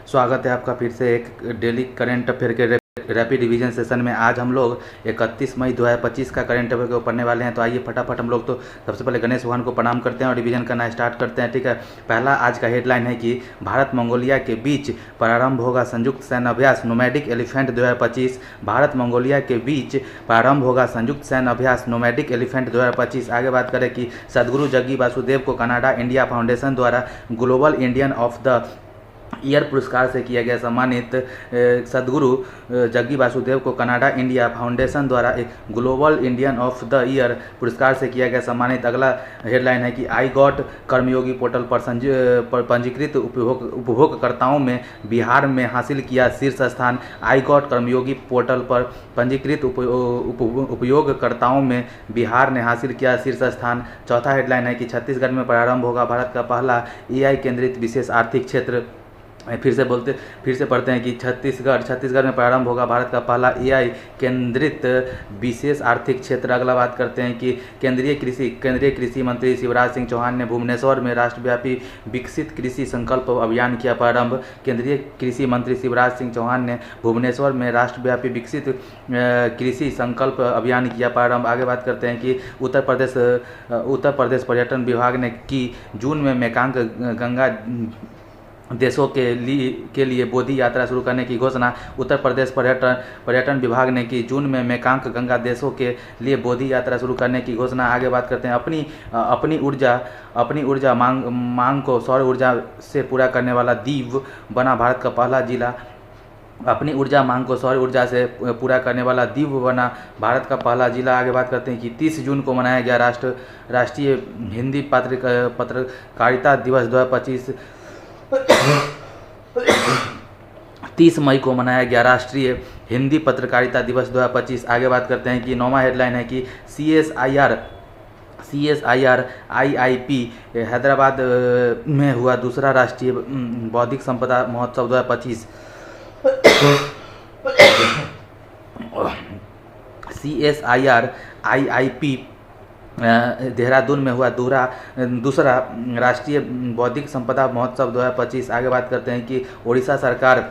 स्वागत है आपका फिर से एक डेली करंट अफेयर के रैपिड रिवीजन सेशन में। आज हम लोग 31 मई 2025 का करंट अफेयर को पढ़ने वाले हैं। तो आइए फटाफट हम लोग तो सबसे पहले गणेश भगवान को प्रणाम करते हैं और रिवीजन करना स्टार्ट करते हैं। ठीक है, पहला आज का हेडलाइन है कि भारत मंगोलिया के बीच प्रारंभ होगा संयुक्त सैन्य अभ्यास नोमैडिक एलिफेंट 2025। भारत मंगोलिया के बीच प्रारंभ होगा संयुक्त सैन्य अभ्यास नोमैडिक एलिफेंट 2025। आगे बात करें कि सदगुरु जग्गी वासुदेव को कनाडा इंडिया फाउंडेशन द्वारा global Indian of the year पुरस्कार से किया गया सम्मानित। सदगुरु जग्गी वासुदेव को कनाडा इंडिया फाउंडेशन द्वारा एक global Indian of the year पुरस्कार से किया गया सम्मानित। अगला हेडलाइन है कि आई गॉट कर्मयोगी पोर्टल पर पंजीकृत उपभोगकर्ताओं में बिहार में हासिल किया शीर्ष स्थान। आई गॉट कर्मयोगी पोर्टल पर पंजीकृत उपयोगकर्ताओं में बिहार ने हासिल किया शीर्ष स्थान। चौथा हेडलाइन है कि छत्तीसगढ़ में प्रारंभ होगा भारत का पहला AI केंद्रित विशेष आर्थिक क्षेत्र। फिर से पढ़ते हैं कि छत्तीसगढ़ में प्रारंभ होगा भारत का पहला AI केंद्रित विशेष आर्थिक क्षेत्र। अगला बात करते हैं कि केंद्रीय कृषि मंत्री शिवराज सिंह चौहान ने भुवनेश्वर में राष्ट्रव्यापी विकसित कृषि संकल्प अभियान किया प्रारंभ। केंद्रीय कृषि मंत्री शिवराज सिंह चौहान ने भुवनेश्वर में राष्ट्रव्यापी विकसित कृषि संकल्प अभियान किया प्रारंभ। आगे बात करते हैं कि उत्तर प्रदेश पर्यटन विभाग ने की जून में मेकांग गंगा देशों के लिए बोधि यात्रा शुरू करने की घोषणा। उत्तर प्रदेश पर्यटन विभाग ने की जून में मेकांग गंगा देशों के लिए बोधि यात्रा शुरू करने की घोषणा। आगे बात करते हैं अपनी ऊर्जा मांग को सौर ऊर्जा से पूरा करने वाला दीव बना भारत का पहला जिला। अपनी ऊर्जा मांग को सौर ऊर्जा से पूरा करने वाला दीव बना भारत का पहला जिला। आगे बात करते हैं कि 30 जून को मनाया गया राष्ट्रीय हिंदी पत्रकारिता दिवस 2025। 30 मई को मनाया गया राष्ट्रीय हिंदी पत्रकारिता दिवस 2025। आगे बात करते हैं कि नौवां हेडलाइन है कि CSIR IIP हैदराबाद में हुआ दूसरा राष्ट्रीय बौद्धिक संपदा महोत्सव 2025। CSIR IIP देहरादून में हुआ दूसरा राष्ट्रीय बौद्धिक संपदा महोत्सव 2025। आगे बात करते हैं कि ओडिशा सरकार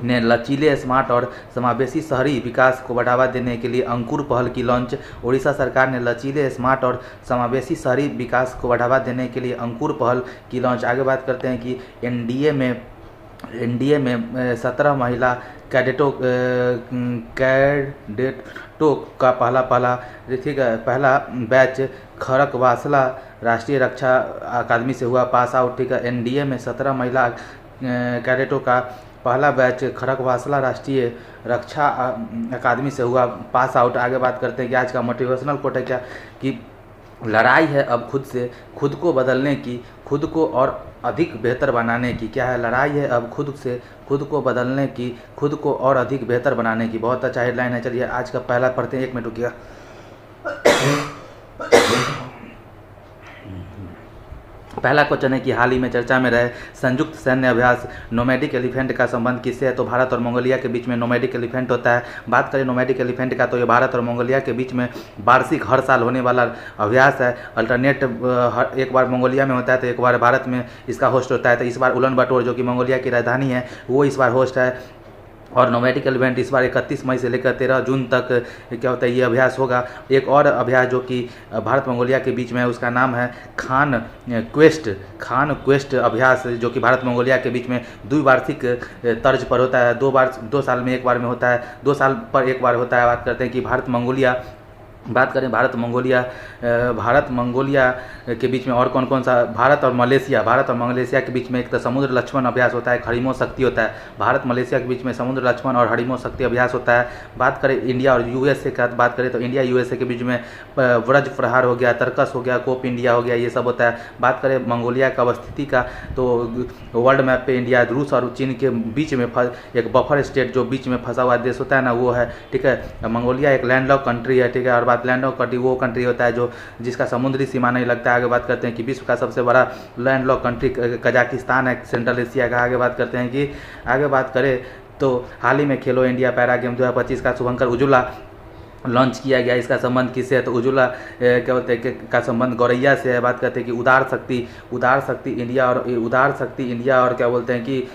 ने लचीले स्मार्ट और समावेशी शहरी विकास को बढ़ावा देने के लिए अंकुर पहल की लॉन्च। ओडिशा सरकार ने लचीले स्मार्ट और समावेशी शहरी विकास को बढ़ावा देने के लिए अंकुर पहल की लॉन्च। आगे बात करते हैं कि एनडीए में 17 महिला कैडेटों का पहला बैच खड़कवासला राष्ट्रीय रक्षा अकादमी से हुआ पास आउट। ठीक है, एनडीए में 17 महिला कैडेटों का पहला बैच खड़कवासला राष्ट्रीय रक्षा अकादमी से हुआ पास आउट। आगे बात करते हैं कि आज का मोटिवेशनल कोट है क्या कि लड़ाई है अब खुद को बदलने की, खुद को और अधिक बेहतर बनाने की। क्या है? लड़ाई है अब खुद को बदलने की, खुद को और अधिक बेहतर बनाने की। बहुत अच्छा हेडलाइन है। चलिए आज का पहला पढ़ते हैं। 1 मिनट रुकिएगा। पहला क्वेश्चन है कि हाल ही में चर्चा में रहे संयुक्त सैन्य अभ्यास नोमैडिक एलिफेंट का संबंध किससे है? तो भारत और मंगोलिया के बीच में नोमैडिक एलिफेंट होता है। बात करें नोमैडिक एलिफेंट का तो ये भारत और मंगोलिया के बीच में वार्षिक हर साल होने वाला अभ्यास है। अल्टरनेट एक बार मंगोलिया में होता है तो एक बार भारत में इसका होस्ट होता है। तो इस बार उलन बटोर जो कि मंगोलिया की राजधानी है वो इस बार होस्ट है। और नोमैडिक एलिफेंट इस बार 31 मई से लेकर 13 जून तक क्या होता है ये अभ्यास होगा। एक और अभ्यास जो कि भारत मंगोलिया के बीच में है उसका नाम है खान क्वेस्ट अभ्यास, जो कि भारत मंगोलिया के बीच में द्विवार्षिक तर्ज पर होता है। 2 साल में एक बार में होता है, 2 साल पर एक बार होता है। बात करते हैं कि भारत मंगोलिया के बीच में और कौन सा? भारत और मलेशिया के बीच में एक तो समुद्र लक्ष्मण अभ्यास होता है, हरिमो शक्ति होता है। भारत मलेशिया के बीच में समुद्र लक्ष्मण और हरिमो शक्ति अभ्यास होता है। बात करें इंडिया और USA का बात करें तो इंडिया USA के बीच में व्रज प्रहार हो गया, तर्कस हो गया, कोप इंडिया हो गया, ये सब होता है। बात करें मंगोलिया का अवस्थिति का तो वर्ल्ड मैप पे इंडिया रूस और चीन के बीच में एक बफर स्टेट जो बीच में फंसा हुआ देश होता है ना वो है। ठीक है, मंगोलिया एक लैंडलॉक कंट्री है। ठीक है, और लैंडलॉक कंट्री वो कंट्री होता है जिसका समुद्री सीमा नहीं लगता है। आगे बात करते हैं कि विश्व का सबसे बड़ा लैंडलॉक कंट्री कजाकिस्तान है, सेंट्रल एशिया का। आगे बात करें तो हाल ही में खेलो इंडिया पैरा गेम 2025 का शुभंकर लॉन्च किया गया। इसका संबंध किससे है? तो उज्ज्वला क्या बोलते हैं का संबंध गौरैया से है। बात करते हैं कि उदार शक्ति इंडिया और क्या बोलते हैं कि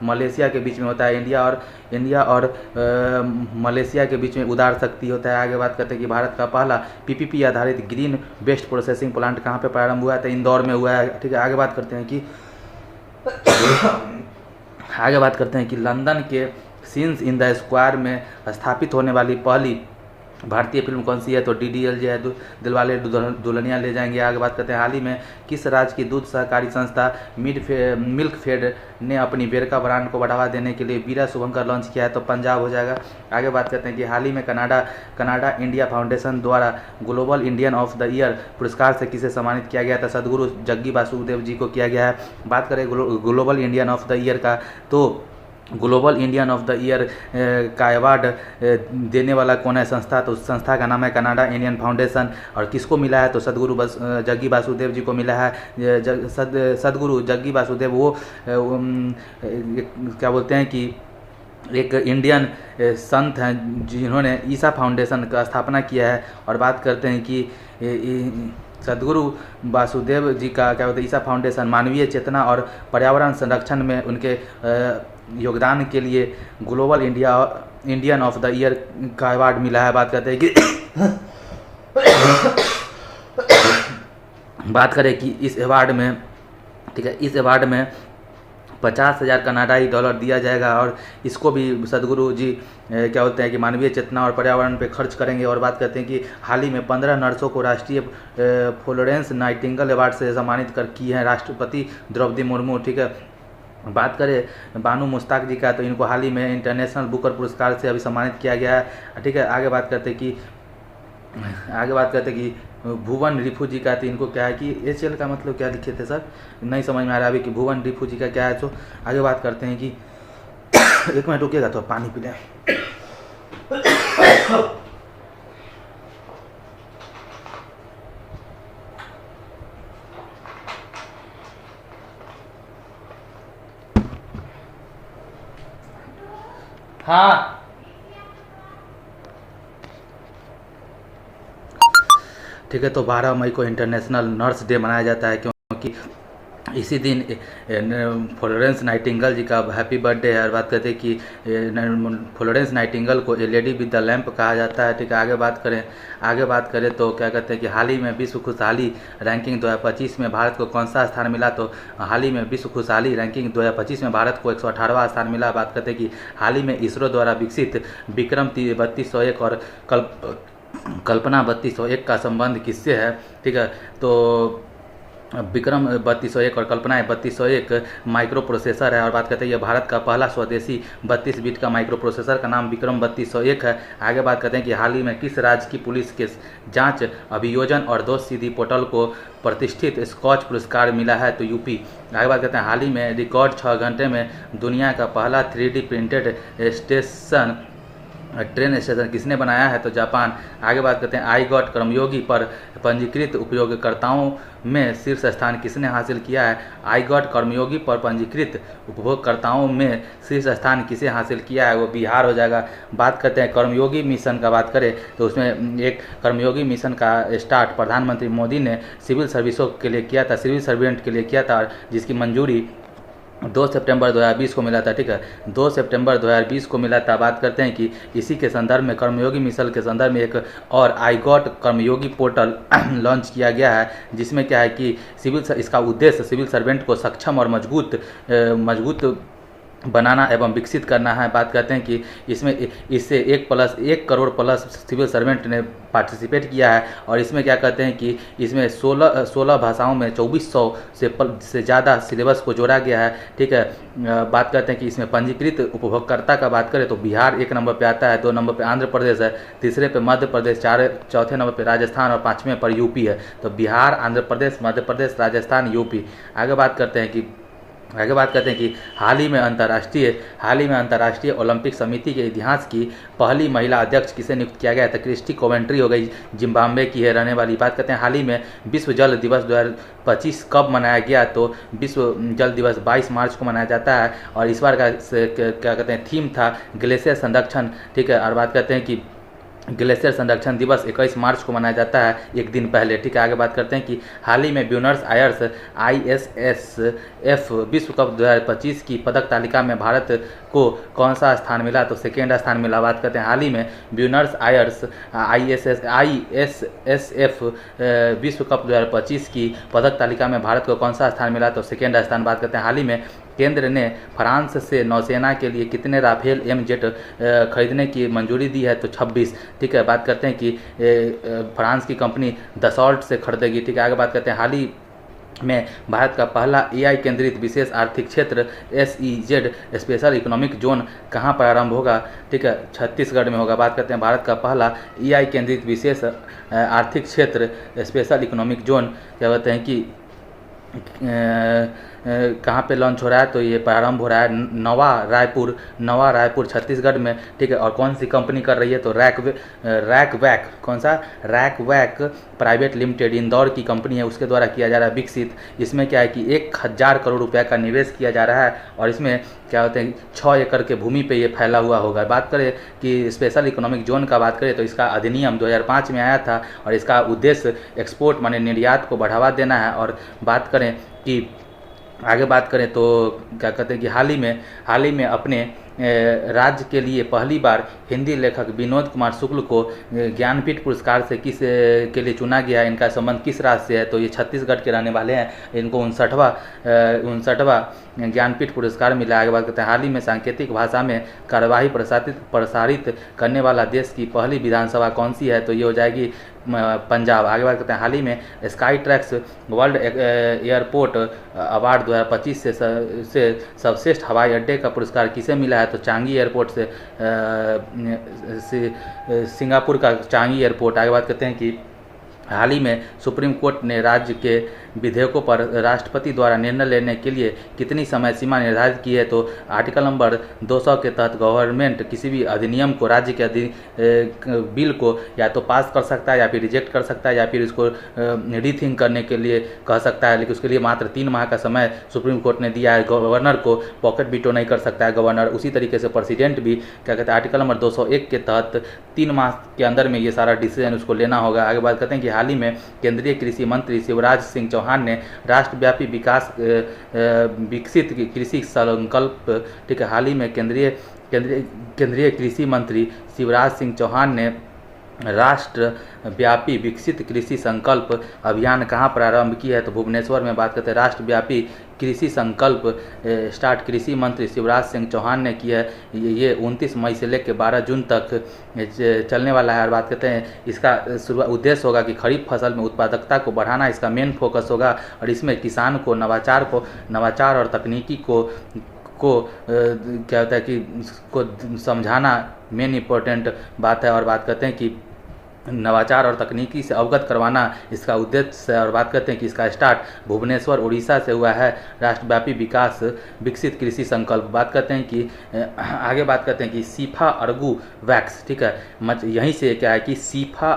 मलेशिया के बीच में होता है। इंडिया और मलेशिया के बीच में उदार शक्ति होता है। आगे बात करते हैं कि भारत का पहला पीपीपी आधारित ग्रीन वेस्ट प्रोसेसिंग प्लांट कहाँ पे प्रारंभ हुआ है? तो इंदौर में हुआ है। ठीक है, आगे बात करते हैं कि लंदन के सीन्स इन द स्क्वायर में स्थापित होने वाली पहली भारतीय फिल्म कौन सी है? तो डीडीएलजे है, दिलवाले दुल्हनिया ले जाएंगे। आगे बात करते हैं हाल ही में किस राज्य की दूध सहकारी संस्था मिल्क फेड ने अपनी वेरका ब्रांड को बढ़ावा देने के लिए वीरा शुभंकर लॉन्च किया है? तो पंजाब हो जाएगा। आगे बात करते हैं कि हाल ही में कनाडा इंडिया फाउंडेशन द्वारा global Indian of the year पुरस्कार से किसे सम्मानित किया गया था? सदगुरु जग्गी वासुदेव जी को किया गया है। बात करें global Indian of the year का, तो global Indian of the year का अवार्ड देने वाला कौन है संस्था? तो उस संस्था का नाम है कनाडा इंडियन फाउंडेशन। और किसको मिला है? तो सदगुरु जग्गी वासुदेव जी को मिला है। सदगुरु जग्गी वासुदेव वो क्या बोलते हैं कि एक इंडियन संत हैं जिन्होंने ईसा फाउंडेशन का स्थापना किया है। और बात करते हैं कि सदगुरु वासुदेव जी का क्या बोलते हैं ईसा फाउंडेशन मानवीय चेतना और पर्यावरण संरक्षण में उनके योगदान के लिए global Indian of the year का अवार्ड मिला है। बात करते हैं कि इस अवार्ड में, ठीक है, इस अवार्ड में 50,000 कनाडाई डॉलर दिया जाएगा। और इसको भी सदगुरु जी क्या बोलते हैं कि मानवीय चेतना और पर्यावरण पे खर्च करेंगे। और बात करते हैं कि हाल ही में 15 नर्सों को राष्ट्रीय फ्लोरेंस नाइटिंगेल अवार्ड से सम्मानित की हैं राष्ट्रपति द्रौपदी मुर्मू। ठीक है, बात करें बानू मुश्ताक जी का, तो इनको हाल ही में इंटरनेशनल बुकर पुरस्कार से अभी सम्मानित किया गया है। ठीक है, आगे बात करते हैं कि भुवन रिफू जी का, तो इनको क्या है कि एचएल का मतलब क्या लिखे थे सर, नहीं समझ में आ रहा अभी कि भुवन रिफू जी का क्या है। तो आगे बात करते हैं कि एक मिनट रुकिएगा तो पानी पी लें। हाँ, ठीक है, तो 12 मई को इंटरनेशनल नर्स डे मनाया जाता है क्योंकि इसी दिन फ्लोरेंस नाइटिंगेल जी का हैप्पी बर्थडे है। और बात करते हैं कि फ्लोरेंस नाइटिंगेल को ए लेडी विद द लैंप कहा जाता है। ठीक है, आगे बात करें तो क्या कहते हैं कि हाल ही में विश्व खुशहाली रैंकिंग 2025 में भारत को कौन सा स्थान मिला? तो हाल ही में विश्व खुशहाली रैंकिंग 2025 में भारत को 118वां स्थान मिला। बात करते हैं कि हाल ही में इसरो द्वारा विकसित विक्रम 3201 और कल्पना 3201 का संबंध किससे है? ठीक है, तो विक्रम 3201 और कल्पना 3201 माइक्रो प्रोसेसर है। और बात करते हैं ये भारत का पहला स्वदेशी 32 बिट का माइक्रो प्रोसेसर का नाम विक्रम 3201 है। आगे बात करते हैं कि हाल ही में किस राज्य की पुलिस के जांच अभियोजन और दोष सिद्धि पोर्टल को प्रतिष्ठित स्कॉच पुरस्कार मिला है? तो यूपी। आगे बात करते हैं हाल ही में रिकॉर्ड 6 घंटे में दुनिया का पहला 3D प्रिंटेड ट्रेन स्टेशन किसने बनाया है? तो जापान। आगे बात करते हैं आई गॉट कर्मयोगी पर पंजीकृत उपयोगकर्ताओं में शीर्ष स्थान किसने हासिल किया है? आई गॉट कर्मयोगी पर पंजीकृत उपभोगकर्ताओं में शीर्ष स्थान किसे हासिल किया है? वो बिहार हो जाएगा। बात करते हैं कर्मयोगी मिशन का, बात करें तो उसमें एक कर्मयोगी मिशन का स्टार्ट प्रधानमंत्री मोदी ने सिविल सर्विसों के लिए किया था, सिविल सर्वेंट के लिए किया था, जिसकी मंजूरी 2 सितंबर 2020 को मिला था। ठीक है, 2 सितंबर 2020 को मिला था। बात करते हैं कि इसी के संदर्भ में कर्मयोगी मिशन के संदर्भ में एक और I got Karmayogi portal launch किया गया है, जिसमें क्या है कि इसका उद्देश्य सिविल सर्वेंट को सक्षम और मजबूत बनाना एवं विकसित करना है। बात करते हैं कि इससे 1 करोड़ प्लस सिविल सर्वेंट ने पार्टिसिपेट किया है। और इसमें क्या कहते हैं कि इसमें 16 भाषाओं में 2400 से ज़्यादा सिलेबस को जोड़ा गया है। ठीक है, बात करते हैं कि इसमें पंजीकृत उपभोक्ता का बात करें तो बिहार 1 नंबर पे आता है, 2 नंबर पे आंध्र प्रदेश है, तीसरे पे मध्य प्रदेश, चौथे नंबर पे राजस्थान और 5वें पर यूपी है। तो बिहार, आंध्र प्रदेश, मध्य प्रदेश, राजस्थान, यूपी। आगे बात करते हैं कि हाल ही में अंतर्राष्ट्रीय ओलंपिक समिति के इतिहास की पहली महिला अध्यक्ष किसे नियुक्त किया गया था? क्रिस्टी कोवेंट्री हो गई, जिम्बाब्वे की है रहने वाली। बात करते हैं हाल ही में विश्व जल दिवस 2025 कब मनाया गया? तो विश्व जल दिवस 22 मार्च को मनाया जाता है। और इस बार का क्या कहते हैं थीम था ग्लेशियर संरक्षण। ठीक है, और बात करते हैं कि ग्लेशियर संरक्षण दिवस 21 मार्च को मनाया जाता है, एक दिन पहले। ठीक है, आगे बात करते हैं कि हाल ही में ब्यूनर्स आयर्स ISSF विश्व कप 2025 की पदक तालिका में भारत को कौन सा स्थान मिला? तो सेकेंड स्थान मिला। बात करते हैं हाल ही में ब्यूनर्स आयर्स ISSF विश्व कप 2025 की पदक तालिका में भारत को कौन सा स्थान मिला? तो सेकेंड स्थान। बात करते हैं हाल ही में केंद्र ने फ्रांस से नौसेना के लिए कितने राफेल MZ खरीदने की मंजूरी दी है? तो 26। ठीक है, बात करते हैं कि फ्रांस की कंपनी दसॉल्ट से खरीदेगी। ठीक है, आगे बात करते हैं हाल ही में भारत का पहला AI केंद्रित विशेष आर्थिक क्षेत्र SEZ स्पेशल इकोनॉमिक जोन कहाँ प्रारंभ होगा? ठीक है, छत्तीसगढ़ में होगा। बात करते हैं भारत का पहला AI केंद्रित विशेष आर्थिक क्षेत्र स्पेशल इकोनॉमिक जोन क्या कहते हैं कि कहाँ पे लॉन्च हो रहा है? तो ये प्रारंभ हो रहा है नवा रायपुर छत्तीसगढ़ में। ठीक है, और कौन सी कंपनी कर रही है? तो रैकवैक। कौन सा? रैकवैक प्राइवेट लिमिटेड इंदौर की कंपनी है, उसके द्वारा किया जा रहा है विकसित। इसमें क्या है कि 1000 करोड़ रुपये का निवेश किया जा रहा है और इसमें क्या होते हैं 6 एकड़ के भूमि पे ये फैला हुआ होगा। बात करें कि स्पेशल इकोनॉमिक जोन का बात करें तो इसका अधिनियम 2005 में आया था और इसका उद्देश्य एक्सपोर्ट माने निर्यात को बढ़ावा देना है। और बात करें कि आगे बात करें तो क्या कहते हैं कि हाल ही में अपने राज्य के लिए पहली बार हिंदी लेखक विनोद कुमार शुक्ल को ज्ञानपीठ पुरस्कार से किस के लिए चुना गया है? इनका संबंध किस राज्य से है? तो ये छत्तीसगढ़ के रहने वाले हैं। इनको 59वां ज्ञानपीठ पुरस्कार मिला। आगे बात करते हैं हाल ही में सांकेतिक भाषा में कार्यवाही प्रसारित करने वाला देश की पहली विधानसभा कौन सी है? तो ये हो जाएगी पंजाब। आगे बात करते हैं हाल ही में sky tracks world airport award 2025 से सर्वश्रेष्ठ हवाई अड्डे का पुरस्कार किसे मिला है? तो चांगी एयरपोर्ट से सिंगापुर का चांगी एयरपोर्ट। आगे बात करते हैं कि हाल ही में सुप्रीम कोर्ट ने राज्य के विधेयकों पर राष्ट्रपति द्वारा निर्णय लेने के लिए कितनी समय सीमा निर्धारित की है? तो आर्टिकल नंबर 200 के तहत गवर्नमेंट किसी भी अधिनियम को राज्य के बिल को या तो पास कर सकता है या फिर रिजेक्ट कर सकता है या फिर इसको रीथिंक करने के लिए कह सकता है, लेकिन उसके लिए मात्र 3 माह का समय सुप्रीम कोर्ट ने दिया है। गवर्नर को पॉकेट वीटो नहीं कर सकता है गवर्नर। उसी तरीके से प्रेसिडेंट भी क्या कहते हैं आर्टिकल नंबर 201 के तहत 3 माह के अंदर में ये सारा डिसीजन उसको लेना होगा। आगे बात करते हैं कि हाल ही में केंद्रीय कृषि मंत्री शिवराज सिंह चौहान ने राष्ट्रव्यापी विकसित कृषि संकल्प। ठीक है, हाल ही में केंद्रीय कृषि मंत्री शिवराज सिंह चौहान ने राष्ट्रव्यापी विकसित कृषि संकल्प अभियान कहाँ प्रारंभ की है? तो भुवनेश्वर में। बात करते हैं राष्ट्रव्यापी कृषि संकल्प स्टार्ट कृषि मंत्री शिवराज सिंह चौहान ने की है। ये 29 मई से लेकर 12 जून तक चलने वाला है। और बात करते हैं इसका उद्देश्य होगा कि खरीफ फसल में उत्पादकता को बढ़ाना इसका मेन फोकस होगा और इसमें किसान को नवाचार और तकनीकी को क्या होता है कि को समझाना मेन इम्पोर्टेंट बात है। और बात करते हैं कि नवाचार और तकनीकी से अवगत करवाना इसका उद्देश्य है। और बात करते हैं कि इसका स्टार्ट भुवनेश्वर उड़ीसा से हुआ है, राष्ट्रव्यापी विकसित कृषि संकल्प। बात करते हैं कि आगे बात करते हैं कि सीफा अड़गू वैक्स। ठीक है, यहीं से क्या है कि सीफा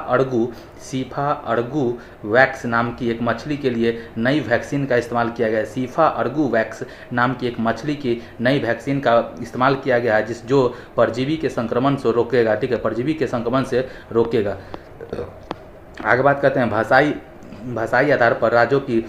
अड़गू वैक्स नाम की एक मछली के लिए नई वैक्सीन का इस्तेमाल किया गया है। सीफा अड़गू वैक्स नाम की एक मछली की नई वैक्सीन का इस्तेमाल किया गया है जो परजीवी के संक्रमण से रोकेगा। ठीक है, परजीवी के संक्रमण से रोकेगा। आगे बात करते हैं भाषाई आधार पर राज्यों की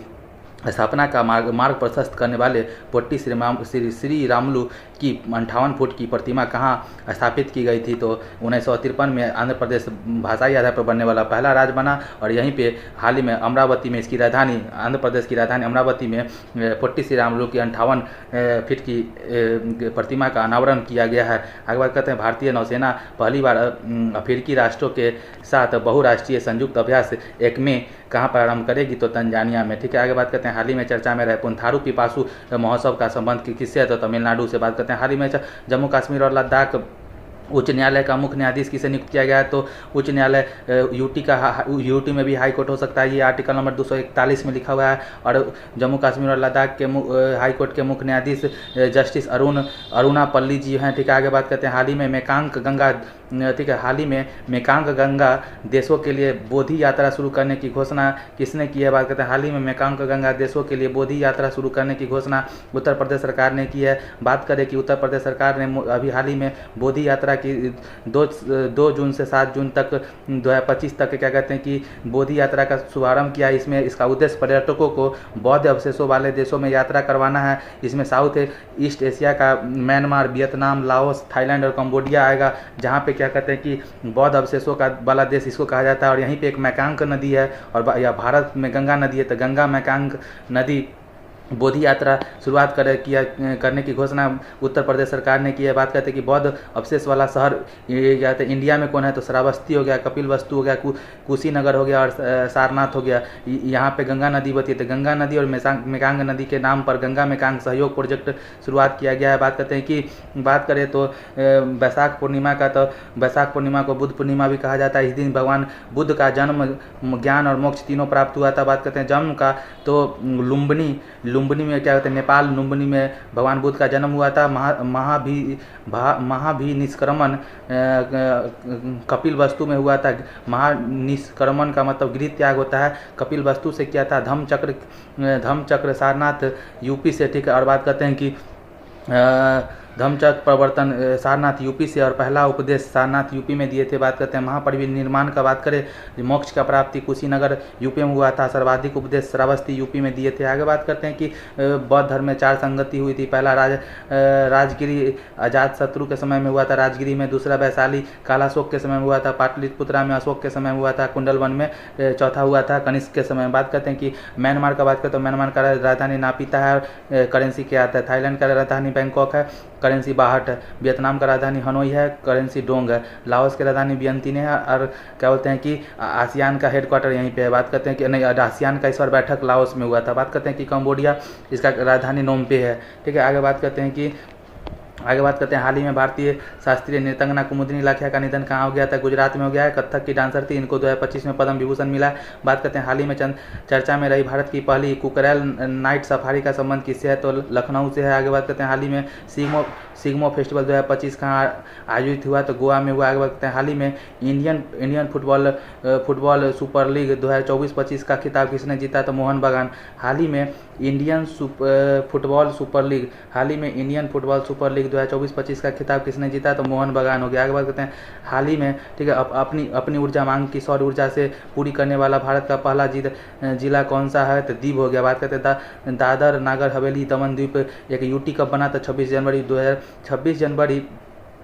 स्थापना का मार्ग प्रशस्त करने वाले पोट्टी श्री रामुलु की 58 फुट की प्रतिमा कहाँ स्थापित की गई थी? तो 1953 में आंध्र प्रदेश भाषाई आधार पर बनने वाला पहला राज्य बना और यहीं पे हाल ही में अमरावती में इसकी राजधानी आंध्र प्रदेश की राजधानी अमरावती में पोट्टी श्री रामुलु की 58 फीट की प्रतिमा का अनावरण किया गया है। आगे बात करते हैं भारतीय नौसेना पहली बार अफ्रीकी राष्ट्रों के साथ बहुराष्ट्रीय संयुक्त अभ्यास एक्मे कहाँ प्रारंभ करेगी? तो तंजानिया में। ठीक है, आगे बात करते हैं हाल ही में चर्चा में रहे पुंथारू पिपासू महोत्सव का संबंध किससे है? तो तमिलनाडु से। बात करते हैं हाल ही में जम्मू कश्मीर और लद्दाख उच्च न्यायालय का मुख्य न्यायाधीश किसे नियुक्त किया गया है? तो उच्च न्यायालय यूटी में भी हाई कोर्ट हो सकता है। ये आर्टिकल नंबर 241 में लिखा हुआ है। और जम्मू कश्मीर और लद्दाख के हाई कोर्ट के मुख्य न्यायाधीश जस्टिस अरुणा पल्ली जी हैं। ठीक है, आगे बात करते हैं हाल ही में मेकांग गंगा। ठीक है, हाल ही में मेकांग गंगा देशों के लिए बोधि यात्रा शुरू करने की घोषणा किसने की है? बात करते हैं हाल ही में मेकांग गंगा देशों के लिए बोधि यात्रा शुरू करने की घोषणा उत्तर प्रदेश सरकार ने की है। बात करें कि उत्तर प्रदेश सरकार ने अभी हाल ही में बोधि यात्रा कि 2 जून से 7 जून तक 2025 तक क्या कहते हैं कि बोधि यात्रा का शुभारंभ किया। इसमें इसका उद्देश्य पर्यटकों को बौद्ध अवशेषों वाले देशों में यात्रा करवाना है। इसमें साउथ ईस्ट एशिया का म्यांमार, वियतनाम, लाओस, थाईलैंड और कंबोडिया आएगा, जहाँ पे क्या कहते हैं कि बौद्ध अवशेषों का वाला देश इसको कहा जाता है। और यहीं पे एक मैकांग नदी है और या भारत में गंगा नदी है, तो गंगा मैकांग नदी बोधि यात्रा शुरुआत करने की घोषणा उत्तर प्रदेश सरकार ने की है। बात करते हैं कि बौद्ध अवशेष वाला शहर क्या कहते हैं इंडिया में कौन है, तो श्रावस्ती हो गया, कपिलवस्तु हो गया, कुशीनगर हो गया और सारनाथ हो गया। यहाँ पे गंगा नदी बहती है, तो गंगा नदी और मेकांग नदी के नाम पर गंगा मेकांग सहयोग प्रोजेक्ट शुरुआत किया गया है। बात करते हैं कि बात करें तो बैसाख पूर्णिमा का, तो बैसाख पूर्णिमा को बुद्ध पूर्णिमा भी कहा जाता है। इस दिन भगवान बुद्ध का जन्म, ज्ञान और मोक्ष तीनों प्राप्त हुआ था। बात करते हैं जन्म का, तो लुम्बिनी में क्या कहते हैं नेपाल लुम्बिनी में भगवान बुद्ध का जन्म हुआ था। महाभिनिष्क्रमण कपिलवस्तु में हुआ था। महानिष्क्रमण का मतलब गृह त्याग होता है। कपिलवस्तु से किया था। धम्मचक्र सारनाथ यूपी से, ठीक है। और बात करते हैं कि धम्मचक्र प्रवर्तन सारनाथ यूपी से और पहला उपदेश सारनाथ यूपी में दिए थे। बात करते हैं महापरिनिर्वाण का, बात करें मोक्ष का प्राप्ति कुशीनगर यूपी में हुआ था। सर्वाधिक उपदेश श्रावस्ती यूपी में दिए थे। आगे बात करते हैं कि बौद्ध धर्म में 4 संगति हुई थी। पहला राजगिरी अजात शत्रु के समय में हुआ था राजगिरी में। दूसरा वैशाली कालाशोक के समय में हुआ था। पाटलिपुत्रा में अशोक के समय में हुआ था। कुंडलवन में चौथा हुआ था कनिष्क के समय में। बात करते हैं कि म्यांमार का, बात करते हैं म्यांमार का राजधानी नापिता है, करेंसी क्या आता है। थाईलैंड का राजधानी बैंकॉक है, करेंसी बाहट है। वियतनाम का राजधानी हनोई है, करेंसी डोंग है। लाओस की राजधानी वियंतिने है और क्या बोलते हैं कि आसियान का हेडक्वार्टर यहीं पे है। बात करते हैं कि नहीं, आसियान का इस बार बैठक लाओस में हुआ था। बात करते हैं कि कंबोडिया, इसका राजधानी नोम्पे है, ठीक है। आगे बात करते हैं हाल ही में भारतीय शास्त्रीय नृत्यंगना कुमुदिनी लाखिया का निधन कहाँ हो गया था, गुजरात में हो गया है। कथक की डांसर थी, इनको 2025 में पद्म विभूषण मिला। बात करते हैं हाल ही में चर्चा में रही भारत की पहली कुकरैल नाइट सफारी का संबंध किससे है, तो लखनऊ से है। आगे बात करते हैं हाल ही में सिग्मो फेस्टिवल 2025 कहाँ आयोजित हुआ, तो गोवा में हुआ। आगे बात करते हैं हाल ही में इंडियन फुटबॉल सुपर लीग 2024-25 का खिताब किसने जीता, तो मोहन बागान। हाल ही में इंडियन फुटबॉल सुपर लीग 2024-25 का खिताब किसने जीता, तो मोहन बागान हो गया। आगे बात करते हैं हाल ही में, ठीक है, अपनी ऊर्जा मांग की सौर ऊर्जा से पूरी करने वाला भारत का पहला जिला कौन सा है, तो दीव हो गया। बात करते हैं दादर नागर हवेली दमन द्वीप एक यूटी कब बना, तो 26 जनवरी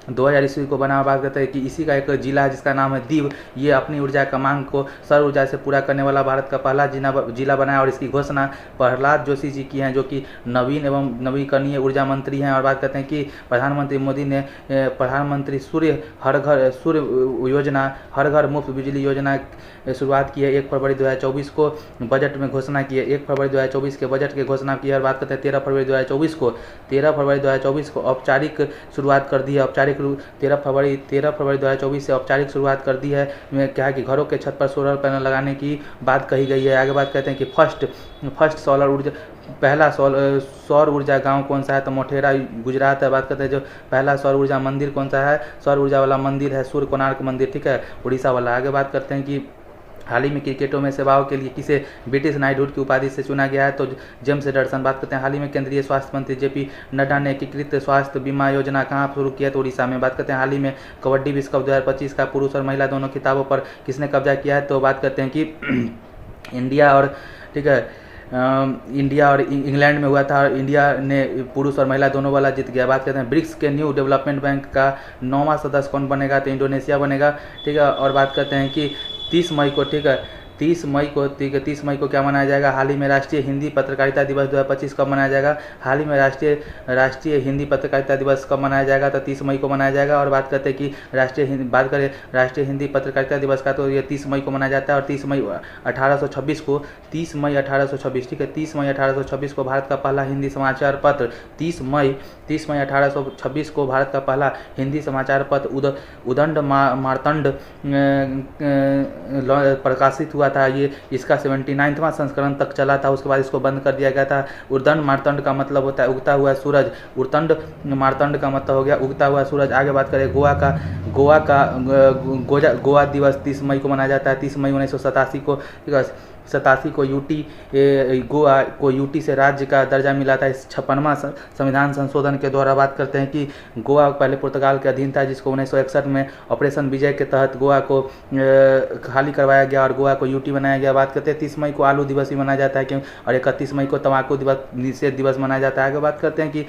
2000 ईस्वी को बना। बात करते हैं कि इसी का एक जिला है जिसका नाम है दीव। ये अपनी ऊर्जा का मांग को सौर ऊर्जा से पूरा करने वाला भारत का पहला जिला बना है और इसकी घोषणा प्रहलाद जोशी जी की हैं, जो कि नवीन एवं नवीकरणीय ऊर्जा मंत्री हैं। और बात करते हैं कि प्रधानमंत्री मोदी ने प्रधानमंत्री सूर्य योजना, हर घर मुफ्त बिजली योजना शुरुआत की है। 1 फरवरी 2024 को बजट में घोषणा की है। 1 फरवरी 2024 के बजट की घोषणा की है। और बात करते हैं 13 फरवरी 2024 को औपचारिक शुरुआत कर दी है। 13 फरवरी 2024 से औपचारिक शुरुआत कर दी है। क्या है कि घरों के छत पर सोलर पैनल लगाने की बात कही गई है। आगे बात करते हैं कि पहला सौर ऊर्जा गांव कौन सा है, तो मोटेरा गुजरात है। बात करते हैं जो पहला सौर ऊर्जा मंदिर कौन सा है, सौर ऊर्जा वाला मंदिर है सूर्य कोणार्क मंदिर, ठीक है, उड़ीसा वाला। आगे बात करते हैं कि हाल ही में क्रिकेटों में सेवाओं के लिए किसे ब्रिटिश नाइटहुड की उपाधि से चुना गया है, तो जेम्स एंडरसन। बात करते हैं हाल ही में केंद्रीय स्वास्थ्य मंत्री जेपी नड्डा ने एकीकृत स्वास्थ्य बीमा योजना कहाँ शुरू किया, तो उड़ीसा में। बात करते हैं हाल ही में कबड्डी विश्व कप 2025 का पुरुष और महिला दोनों खिताबों पर किसने कब्जा किया है, तो बात करते हैं कि इंडिया और, ठीक है, इंडिया और इंग्लैंड में हुआ था और इंडिया ने पुरुष और महिला दोनों वाला जीत गया। बात करते हैं ब्रिक्स के न्यू डेवलपमेंट बैंक का 9वां सदस्य कौन बनेगा, तो इंडोनेशिया बनेगा, ठीक है। और बात करते हैं कि 30 मई को, ठीक है, 30 मई को क्या मनाया जाएगा, हाल ही में राष्ट्रीय हिंदी पत्रकारिता दिवस 2025 कब मनाया जाएगा, हाल ही में राष्ट्रीय हिंदी पत्रकारिता दिवस कब मनाया जाएगा, तो 30 मई को मनाया जाएगा। और बात करते हैं कि राष्ट्रीय हिंदी पत्रकारिता दिवस का, तो ये 30 मई को मनाया जाता है। और 30 मई 1826 को, 30 मई 1826, ठीक है, 30 मई 1826 को भारत का पहला हिंदी समाचार पत्र 30 मई 1826 को भारत का पहला हिंदी समाचार पत्र उदंड मार्तंड प्रकाशित हुआ था। ये इसका 79वां संस्करण तक चला था, उसके बाद इसको बंद कर दिया गया था। उर्दंड मार्तंड का मतलब होता है उगता हुआ सूरज, उर्तंड मार्तंड का मतलब हो गया उगता हुआ सूरज। आगे बात करें गोवा दिवस 30 मई को मनाया जाता है, 30 मई 1987 को, ठीक है। 87 को यूटी गोवा को यूटी से राज्य का दर्जा मिला था। इस 56वां संविधान संशोधन के द्वारा बात करते हैं कि गोवा पहले पुर्तगाल के अधीन था, जिसको 1961 में ऑपरेशन विजय के तहत गोवा को खाली करवाया गया और गोवा को यूटी बनाया गया। बात करते हैं 30 मई को आलू दिवस भी मनाया जाता है क्यों, और 31 मई को तंबाकू दिवस निषेध दिवस मनाया जाता है। आगे बात करते हैं कि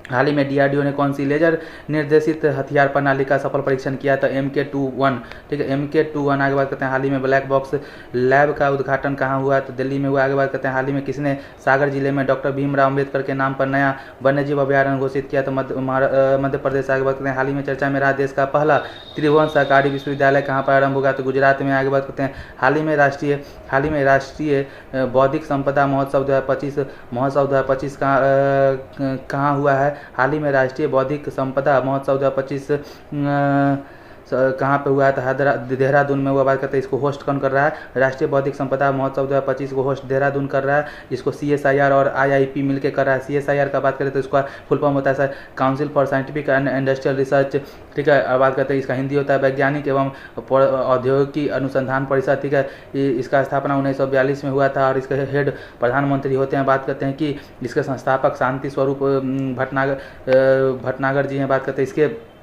हाल ही में डीआरडीओ ने कौन सी लेजर निर्देशित हथियार प्रणाली का सफल परीक्षण किया था, MK21। ठीक है, MK21। आगे बात करते हैं हाल ही में ब्लैक बॉक्स लैब का उद्घाटन कहाँ हुआ, तो दिल्ली में हुआ। आगे बात करते हैं हाल ही में किसने सागर जिले में डॉक्टर भीमराव अम्बेडकर के नाम पर नया वन्यजीव अभ्यारण्य घोषित किया, तो मध्य प्रदेश। आगे बात करते हैं हाल ही में चर्चा में रहा देश का पहला त्रिभुवन सहकारी विश्वविद्यालय कहाँ पर आरंभ होगा, तो गुजरात में। आगे बात करते हैं हाल ही में राष्ट्रीय बौद्धिक संपदा महोत्सव 2025 कहाँ हुआ है। हाल ही में राष्ट्रीय बौद्धिक संपदा महोत्सव 2025 कहाँ पे हुआ है, तो देहरादून में हुआ। बात करते हैं इसको होस्ट कौन कर रहा है, राष्ट्रीय बौद्धिक संपदा महोत्सव 2025 को होस्ट देहरादून कर रहा है, जिसको CSIR और IIP मिलकर कर रहा है। CSIR का बात करें तो इसका फुल फॉर्म होता है council for scientific and industrial research. ठीक है, और बात करते हैं इसका हिंदी होता है वैज्ञानिक एवं औद्योगिकी अनुसंधान परिषद। ठीक है, इसका स्थापना 1942 में हुआ था और इसके हेड प्रधानमंत्री होते हैं। बात करते हैं कि इसके संस्थापक शांति स्वरूप भटनागर जी हैं। बात करते हैं इसके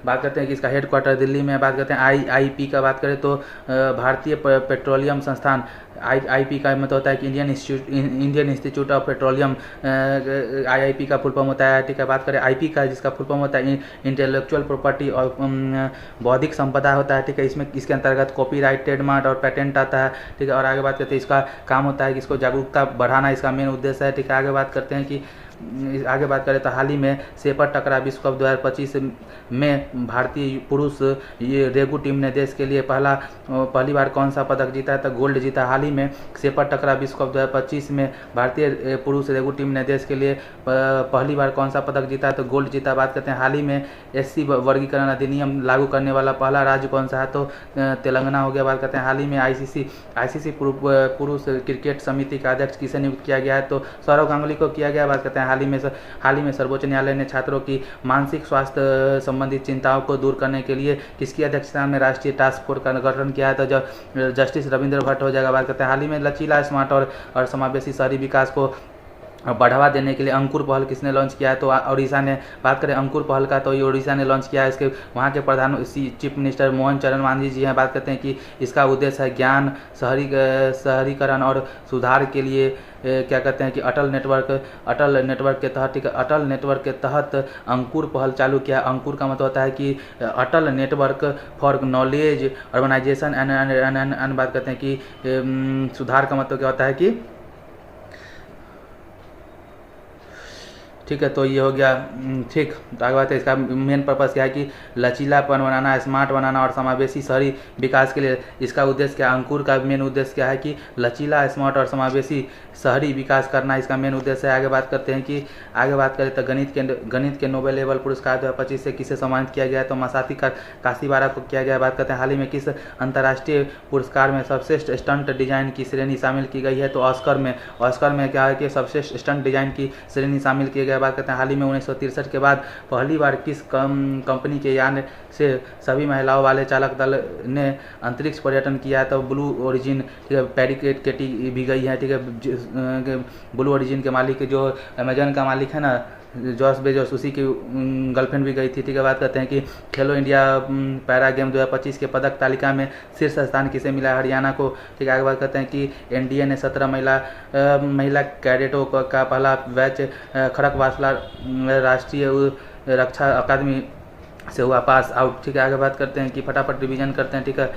बात करते हैं कि इसका हेडक्वार्टर दिल्ली में। बात करते हैं IIP का बात करें तो भारतीय पेट्रोलियम संस्थान। IIP का मतलब होता है कि Indian institute of petroleum. IIP का फुल फॉर्म होता है। ठीक है, बात करें IP का, जिसका फुल फॉर्म होता है इंटेलेक्चुअल प्रॉपर्टी और बौद्धिक संपदा होता है। ठीक है, इसमें इसके अंतर्गत कॉपीराइट, ट्रेडमार्क और पेटेंट आता है। ठीक है, और आगे बात करते हैं इसका काम होता है कि इसको जागरूकता बढ़ाना इसका मेन उद्देश्य है। ठीक है, आगे बात करते हैं कि आगे बात करें तो हाल ही में सेपर टकरा विश्व कप 2025 में भारतीय पुरुष ये रेगू टीम ने देश के लिए पहली बार कौन सा पदक जीता है, तो गोल्ड जीता। हाल ही में सेपर टकरा विश्व कप 2025 में भारतीय पुरुष रेगू टीम ने देश के लिए पहली बार कौन सा पदक जीता है, तो गोल्ड जीता। बात करते हैं हाल ही में SC वर्गीकरण अधिनियम लागू करने वाला पहला राज्य कौन सा है, तो तेलंगाना हो गया। बात करते हैं हाल ही में ICC पुरुष क्रिकेट समिति का अध्यक्ष किसे नियुक्त किया गया है, तो सौरव गांगुली को किया गया। बात करते हैं हाल ही में सर्वोच्च न्यायालय ने छात्रों की मानसिक स्वास्थ्य संबंधित चिंताओं को दूर करने के लिए किसकी अध्यक्षता में राष्ट्रीय टास्क फोर्स का गठन किया है, तो जस्टिस रविंद्र भट्ट हो जाएगा। बात करते हैं हाल ही में लचीला, स्मार्ट और समावेशी शहरी विकास को बढ़ावा देने के लिए अंकुर पहल किसने लॉन्च किया है, तो उड़ीसा ने। बात करें अंकुर पहल का, तो ये उड़ीसा ने लॉन्च किया है। इसके वहाँ के प्रधान चीफ मिनिस्टर मोहन चरण मांझी जी हैं। बात करते हैं कि इसका उद्देश्य है ज्ञान शहरीकरण और सुधार के लिए क्या कहते हैं कि अटल नेटवर्क के तहत। ठीक है, अटल नेटवर्क के तहत अंकुर पहल चालू किया। अंकुर का मतलब होता है कि Atal network for knowledge urbanization and बात करते हैं कि सुधार का मतलब क्या होता है कि ठीक है, तो ये हो गया। ठीक, तो आगे बात है इसका मेन पर्पस क्या है कि लचीलापन बनाना, स्मार्ट बनाना और समावेशी शहरी विकास के लिए इसका उद्देश्य क्या है। अंकुर का मेन उद्देश्य क्या है कि लचीला, स्मार्ट और समावेशी शहरी विकास करना इसका मेन उद्देश्य है। आगे बात करते हैं कि आगे बात करें तो गणित के नोबेल लेवल पुरस्कार 2025 से किसे सम्मानित किया गया है, तो मसाती काशीवारा को किया गया है। बात करते हैं हाल ही में किस अंतर्राष्ट्रीय पुरस्कार में सर्वश्रेष्ठ स्टंट डिजाइन की श्रेणी शामिल की गई है, तो ऑस्कर में क्या है कि सर्वश्रेष्ठ स्टंट डिजाइन की श्रेणी शामिल की गई। बात करते हैं हाल ही में 1963 के बाद पहली बार किस कंपनी के यान से सभी महिलाओं वाले चालक दल ने अंतरिक्ष पर्यटन किया है, तो ब्लू ओरिजिन। ठीक है, पैरिकेट केटी भी गई है। ठीक है, ब्लू ओरिजिन के मालिक जो अमेजन का मालिक है ना, जॉस बेजोस, उसी की गर्लफ्रेंड भी गई थी। ठीक है, बात करते हैं कि खेलो इंडिया पैरा गेम 2025 के पदक तालिका में शीर्ष स्थान किसे मिला है, हरियाणा को। ठीक है, आगे बात करते हैं कि NDA ने 17 महिला कैडेटों का पहला बैच खड़गवासला राष्ट्रीय रक्षा अकादमी से हुआ पास आउट। ठीक है, आगे बात करते हैं कि फटाफट रिवीजन करते हैं। ठीक है,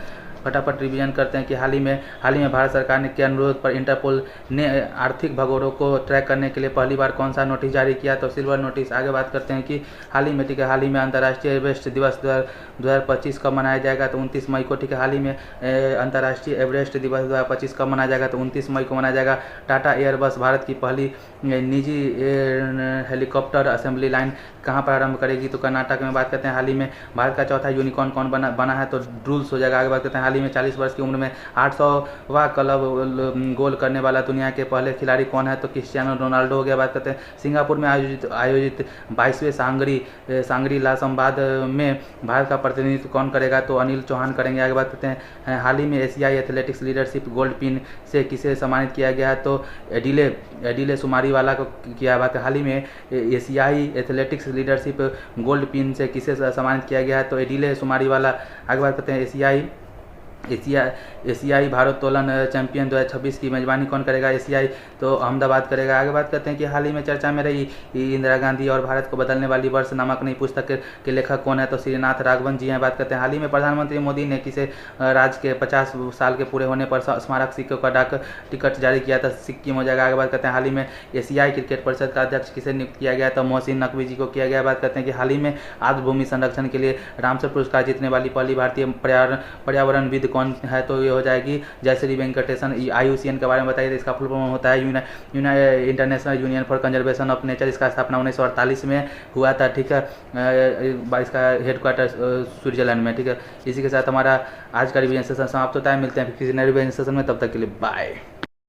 फटाफट रिवीजन करते हैं कि हाल ही में भारत सरकार ने के अनुरोध पर इंटरपोल ने आर्थिक भगोड़ों को ट्रैक करने के लिए पहली बार कौन सा नोटिस जारी किया, तो सिल्वर नोटिस। आगे बात करते हैं कि हाल ही में अंतर्राष्ट्रीय एवरेस्ट दिवस 2025 कब मनाया जाएगा, तो 29 मई को। ठीक है, हाल ही में अंतर्राष्ट्रीय एवरेस्ट दिवस 2025 कब मनाया जाएगा, तो 29 मई को मनाया जाएगा। टाटा एयरबस भारत की पहली निजी हेलीकॉप्टर असेंबली लाइन कहाँ पर आरंभ करेगी, तो कर्नाटक में। बात करते हैं हाल ही में भारत का चौथा यूनिकॉर्न कौन बना है, तो ड्रूल्स हो जाएगा। आगे बात करते हैं हाल हाल ही में 40 वर्ष की उम्र में 800वां क्लब गोल करने वाला दुनिया के पहले खिलाड़ी कौन है, तो क्रिस्टियानो रोनाल्डो हो गया। बात करते हैं सिंगापुर में आयोजित 22वें सांगरी ला संवाद में भारत का प्रतिनिधित्व कौन करेगा, तो अनिल चौहान करेंगे। आगे बात करते हैं हाल ही में एशियाई एथलेटिक्स लीडरशिप गोल्ड पिन से किसे सम्मानित किया गया है, तो एडिले सुमारीवाला को किया। बात हाल ही में एशियाई एथलेटिक्स लीडरशिप गोल्ड पिन से किसे सम्मानित किया गया है, तो एडिले सुमारीवाला। आगे बात करते हैं एशियाई भारोत्तोलन चैंपियन 2026 की मेजबानी कौन करेगा, एशियाई तो अहमदाबाद करेगा। आगे बात करते हैं कि हाल ही में चर्चा में रही इंदिरा गांधी और भारत को बदलने वाली वर्ष नामक नई पुस्तक के लेखक कौन है, तो श्रीनाथ राघवन जी हैं। बात करते हैं हाल ही में प्रधानमंत्री मोदी ने किसे राज्य के 50 साल के पूरे होने पर स्मारक सिक्कों का डाक टिकट जारी किया था, सिक्किम हो जाएगा। आगे बात करते हैं हाल ही में एशियाई क्रिकेट परिषद का अध्यक्ष किसे नियुक्त किया गया, तो मोहसिन नकवी जी को किया गया। बात करते हैं कि हाल ही में आर्द्र भूमि संरक्षण के लिए रामसर पुरस्कार जीतने वाली पहली भारतीय पर्यावरणविद कौन है, तो ये हो जाएगी जयश्री वेंकटेशन। IUCN के बारे में बताइए, तो इसका फुल फॉर्म होता है international union for conservation of nature. इसका स्थापना 1948 में हुआ था, ठीक है। इसका हेडक्वार्टर स्विट्जरलैंड में, ठीक है। इसी के साथ हमारा आज का रिवीजन सेशन समाप्त होता है। मिलते हैं फिर किसी नए रिवीजन सेशन में, तब तक के लिए बाय।